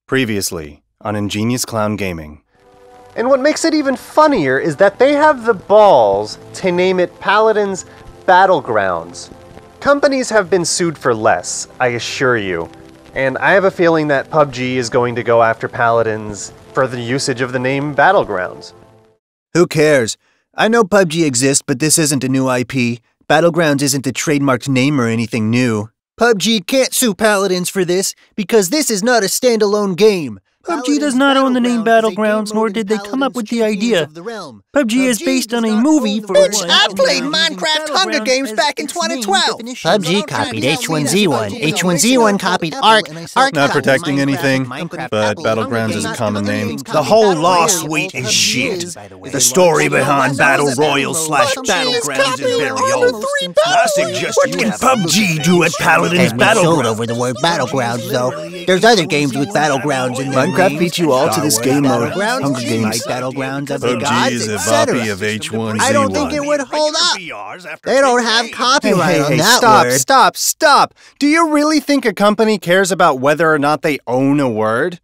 Previously on Ingenious Clown Gaming. And what makes it even funnier is that they have the balls to name it Paladins Battlegrounds. Companies have been sued for less, I assure you. And I have a feeling that PUBG is going to go after Paladins for the usage of the name Battlegrounds. Who cares? I know PUBG exists, but this isn't a new IP. Battlegrounds isn't a trademarked name or anything new. PUBG can't sue Paladins for this, because this is not a standalone game. PUBG does not own the name Battlegrounds, nor did they come up with the idea. PUBG is based on a movie for Bitch, I played Minecraft Hunger Games back in 2012! PUBG copied H1Z1, H1Z1 copied Ark Not protecting anything, but Battlegrounds is a common name. The whole law suite is shit. The story behind Battle Royale / Battlegrounds is very old. I suggest what can PUBG do at Paladins Battlegrounds? over the word Battlegrounds, though. There's other games with Battlegrounds in them. Minecraft beat you all to this game mode. Hunger Games. Battlegrounds of the PUBG gods, is a etc. copy of H1Z1. I don't think it would hold up. They don't have copyright on that Stop, word. stop! Do you really think a company cares about whether or not they own a word?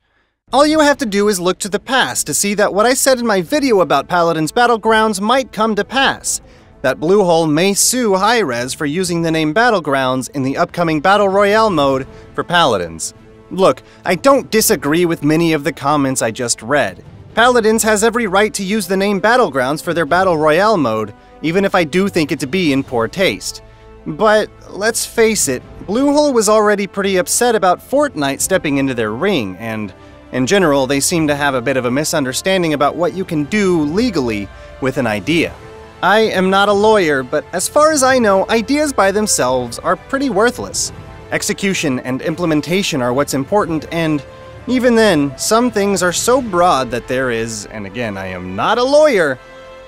All you have to do is look to the past to see that what I said in my video about Paladins Battlegrounds might come to pass. That Bluehole may sue Hi-Rez for using the name Battlegrounds in the upcoming Battle Royale mode for Paladins. Look, I don't disagree with many of the comments I just read. Paladins has every right to use the name Battlegrounds for their Battle Royale mode, even if I do think it to be in poor taste. But let's face it, Bluehole was already pretty upset about Fortnite stepping into their ring, and in general, they seem to have a bit of a misunderstanding about what you can do legally with an idea. I am not a lawyer, but as far as I know, ideas by themselves are pretty worthless. Execution and implementation are what's important, and even then, some things are so broad that there is, and again, I am not a lawyer,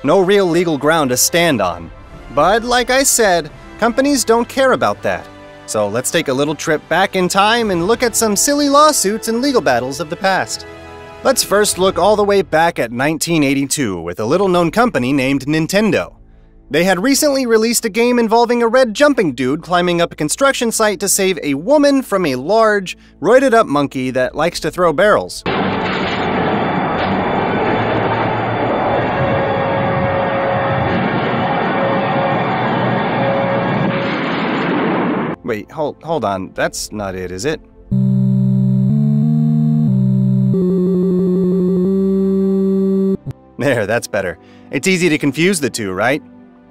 no real legal ground to stand on. But like I said, companies don't care about that. So let's take a little trip back in time and look at some silly lawsuits and legal battles of the past. Let's first look all the way back at 1982 with a little-known company named Nintendo. They had recently released a game involving a red jumping dude climbing up a construction site to save a woman from a large, roided-up monkey that likes to throw barrels. Wait, hold on, that's not it, is it? There, that's better. It's easy to confuse the two, right?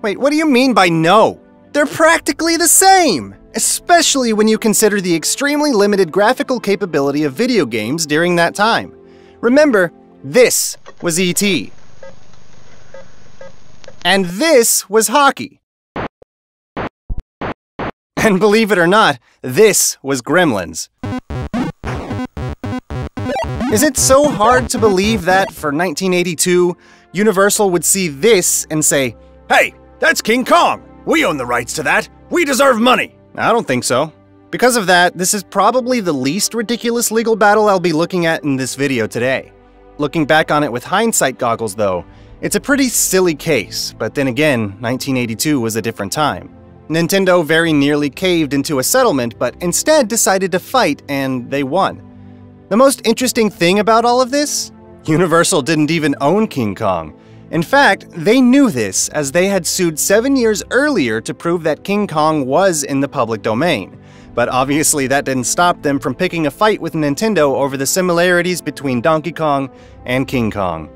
Wait, what do you mean by no? They're practically the same! Especially when you consider the extremely limited graphical capability of video games during that time. Remember, this was E.T. And this was hockey. And believe it or not, this was Gremlins. Is it so hard to believe that, for 1982, Universal would see this and say, "Hey, that's King Kong! We own the rights to that! We deserve money!" I don't think so. Because of that, this is probably the least ridiculous legal battle I'll be looking at in this video today. Looking back on it with hindsight goggles, though, it's a pretty silly case, but then again, 1982 was a different time. Nintendo very nearly caved into a settlement, but instead decided to fight, and they won. The most interesting thing about all of this? Universal didn't even own King Kong. In fact, they knew this, as they had sued 7 years earlier to prove that King Kong was in the public domain. But obviously that didn't stop them from picking a fight with Nintendo over the similarities between Donkey Kong and King Kong.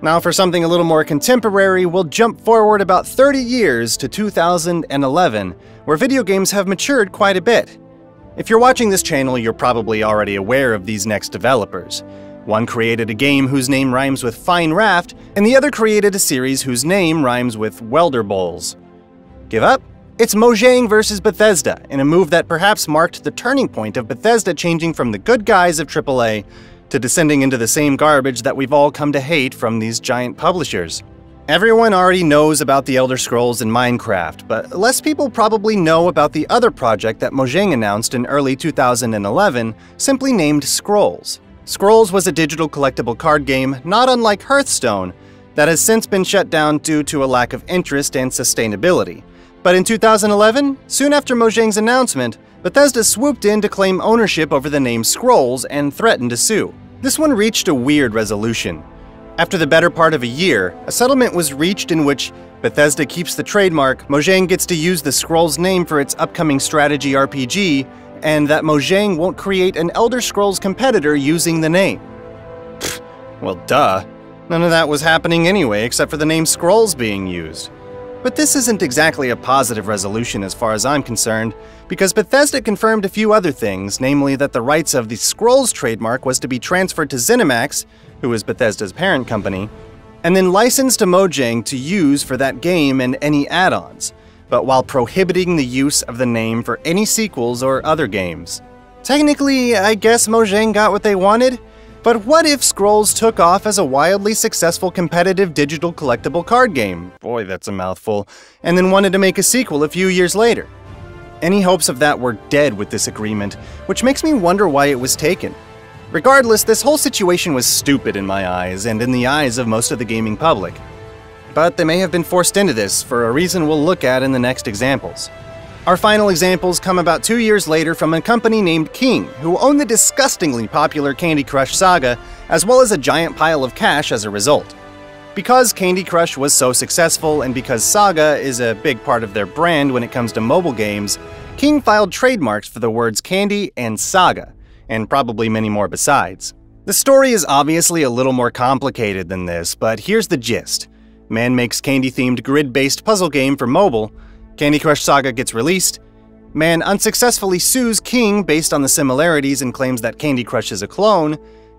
Now for something a little more contemporary, we'll jump forward about 30 years to 2011, where video games have matured quite a bit. If you're watching this channel, you're probably already aware of these next developers. One created a game whose name rhymes with Fine Raft, and the other created a series whose name rhymes with Welder Bowls. Give up? It's Mojang versus Bethesda, in a move that perhaps marked the turning point of Bethesda changing from the good guys of AAA to descending into the same garbage that we've all come to hate from these giant publishers. Everyone already knows about the Elder Scrolls and Minecraft, but less people probably know about the other project that Mojang announced in early 2011, simply named Scrolls. Scrolls was a digital collectible card game not unlike Hearthstone that has since been shut down due to a lack of interest and sustainability. But in 2011, soon after Mojang's announcement, Bethesda swooped in to claim ownership over the name Scrolls and threatened to sue. This one reached a weird resolution. After the better part of a year, a settlement was reached in which Bethesda keeps the trademark, Mojang gets to use the Scrolls name for its upcoming strategy RPG, and that Mojang won't create an Elder Scrolls competitor using the name. Pfft, well, duh. None of that was happening anyway, except for the name Scrolls being used. But this isn't exactly a positive resolution as far as I'm concerned, because Bethesda confirmed a few other things, namely that the rights of the Scrolls trademark was to be transferred to ZeniMax, who is Bethesda's parent company, and then licensed to Mojang to use for that game and any add-ons, but while prohibiting the use of the name for any sequels or other games. Technically, I guess Mojang got what they wanted, but what if Scrolls took off as a wildly successful competitive digital collectible card game, boy that's a mouthful, and then wanted to make a sequel a few years later? Any hopes of that were dead with this agreement, which makes me wonder why it was taken. Regardless, this whole situation was stupid in my eyes, and in the eyes of most of the gaming public. But they may have been forced into this for a reason we'll look at in the next examples. Our final examples come about 2 years later from a company named King, who owned the disgustingly popular Candy Crush Saga, as well as a giant pile of cash as a result. Because Candy Crush was so successful, and because Saga is a big part of their brand when it comes to mobile games, King filed trademarks for the words Candy and Saga, and probably many more besides. The story is obviously a little more complicated than this, but here's the gist. Man makes candy-themed grid-based puzzle game for mobile, Candy Crush Saga gets released, man unsuccessfully sues King based on the similarities and claims that Candy Crush is a clone,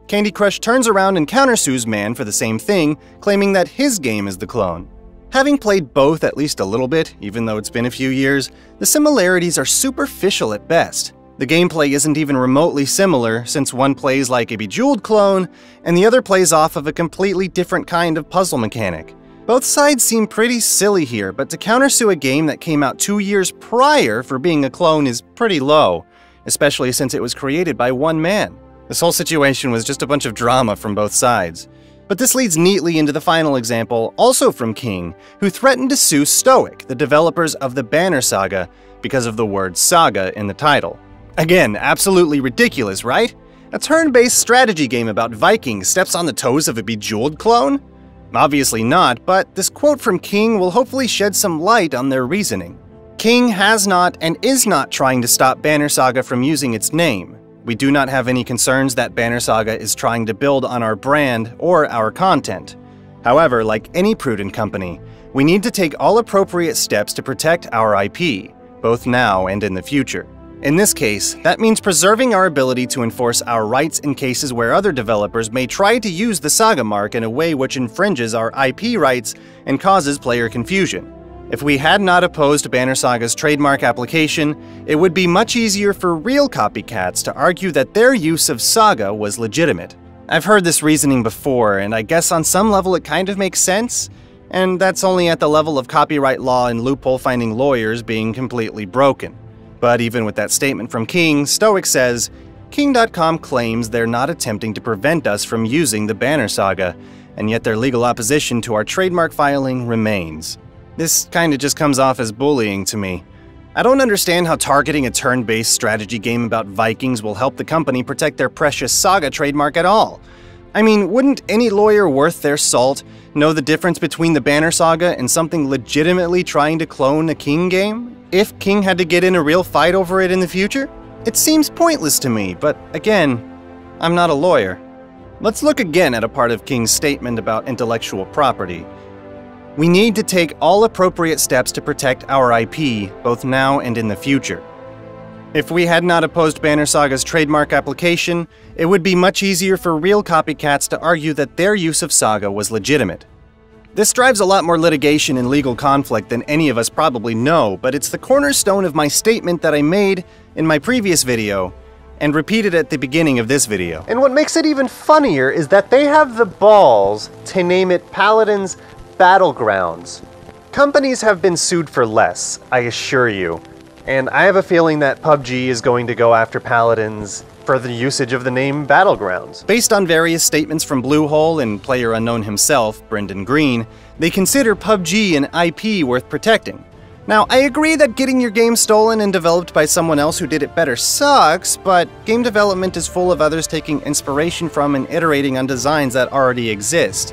Candy Crush turns around and countersues man for the same thing, claiming that his game is the clone. Having played both at least a little bit, even though it's been a few years, the similarities are superficial at best. The gameplay isn't even remotely similar, since one plays like a Bejeweled clone, and the other plays off of a completely different kind of puzzle mechanic. Both sides seem pretty silly here, but to countersue a game that came out 2 years prior for being a clone is pretty low, especially since it was created by one man. This whole situation was just a bunch of drama from both sides. But this leads neatly into the final example, also from King, who threatened to sue Stoic, the developers of the Banner Saga, because of the word Saga in the title. Again, absolutely ridiculous, right? A turn-based strategy game about Vikings steps on the toes of a Bejeweled clone? Obviously not, but this quote from King will hopefully shed some light on their reasoning. King has not and is not trying to stop Banner Saga from using its name. We do not have any concerns that Banner Saga is trying to build on our brand or our content. However, like any prudent company, we need to take all appropriate steps to protect our IP, both now and in the future. In this case, that means preserving our ability to enforce our rights in cases where other developers may try to use the Saga mark in a way which infringes our IP rights and causes player confusion. If we had not opposed Banner Saga's trademark application, it would be much easier for real copycats to argue that their use of Saga was legitimate. I've heard this reasoning before, and I guess on some level it kind of makes sense, and that's only at the level of copyright law and loophole-finding lawyers being completely broken. But even with that statement from King, Stoic says, King.com claims they're not attempting to prevent us from using the Banner Saga, and yet their legal opposition to our trademark filing remains. This kinda just comes off as bullying to me. I don't understand how targeting a turn-based strategy game about Vikings will help the company protect their precious Saga trademark at all. I mean, wouldn't any lawyer worth their salt know the difference between the Banner Saga and something legitimately trying to clone a King game? If King had to get in a real fight over it in the future? It seems pointless to me, but again, I'm not a lawyer. Let's look again at a part of King's statement about intellectual property. We need to take all appropriate steps to protect our IP, both now and in the future. If we had not opposed Banner Saga's trademark application, it would be much easier for real copycats to argue that their use of Saga was legitimate. This drives a lot more litigation and legal conflict than any of us probably know, but it's the cornerstone of my statement that I made in my previous video, and repeated at the beginning of this video. And what makes it even funnier is that they have the balls to name it Paladins Battlegrounds. Companies have been sued for less, I assure you. And I have a feeling that PUBG is going to go after Paladins for the usage of the name Battlegrounds. Based on various statements from Bluehole and PlayerUnknown himself, Brendan Green, they consider PUBG an IP worth protecting. Now, I agree that getting your game stolen and developed by someone else who did it better sucks, but game development is full of others taking inspiration from and iterating on designs that already exist.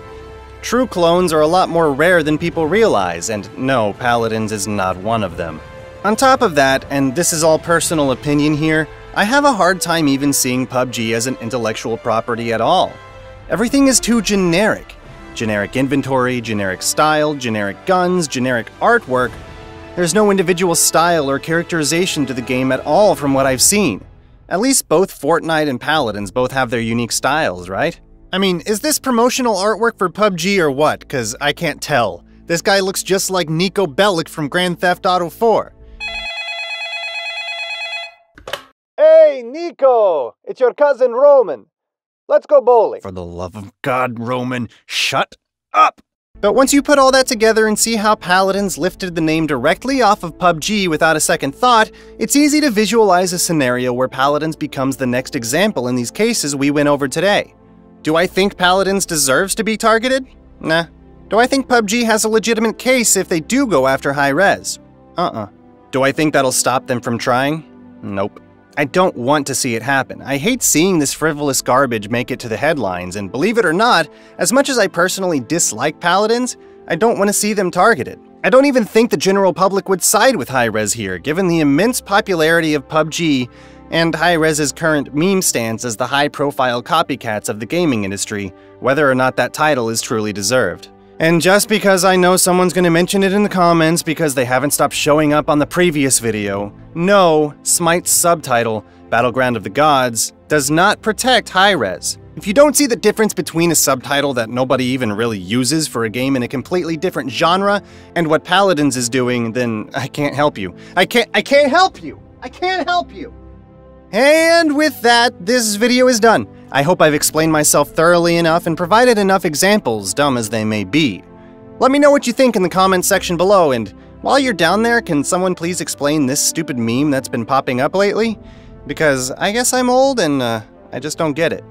True clones are a lot more rare than people realize, and no, Paladins is not one of them. On top of that, and this is all personal opinion here, I have a hard time even seeing PUBG as an intellectual property at all. Everything is too generic. Generic inventory, generic style, generic guns, generic artwork. There's no individual style or characterization to the game at all from what I've seen. At least both Fortnite and Paladins both have their unique styles, right? I mean, is this promotional artwork for PUBG or what? Cause I can't tell. This guy looks just like Nico Bellic from Grand Theft Auto 4. Hey, Nico! It's your cousin Roman. Let's go bowling. For the love of God, Roman, shut up! But once you put all that together and see how Paladins lifted the name directly off of PUBG without a second thought, it's easy to visualize a scenario where Paladins becomes the next example in these cases we went over today. Do I think Paladins deserves to be targeted? Nah. Do I think PUBG has a legitimate case if they do go after high-res? Do I think that'll stop them from trying? Nope. I don't want to see it happen. I hate seeing this frivolous garbage make it to the headlines, and believe it or not, as much as I personally dislike Paladins, I don't want to see them targeted. I don't even think the general public would side with Hi-Rez here, given the immense popularity of PUBG and Hi-Rez's current meme stance as the high-profile copycats of the gaming industry, whether or not that title is truly deserved. And just because I know someone's gonna mention it in the comments because they haven't stopped showing up on the previous video, no, Smite's subtitle, Battleground of the Gods, does not protect Hi-Rez. If you don't see the difference between a subtitle that nobody even really uses for a game in a completely different genre and what Paladins is doing, then I can't help you. I can't help you! I can't help you! And with that, this video is done. I hope I've explained myself thoroughly enough and provided enough examples, dumb as they may be. Let me know what you think in the comments section below, and while you're down there, can someone please explain this stupid meme that's been popping up lately? Because I guess I'm old and I just don't get it.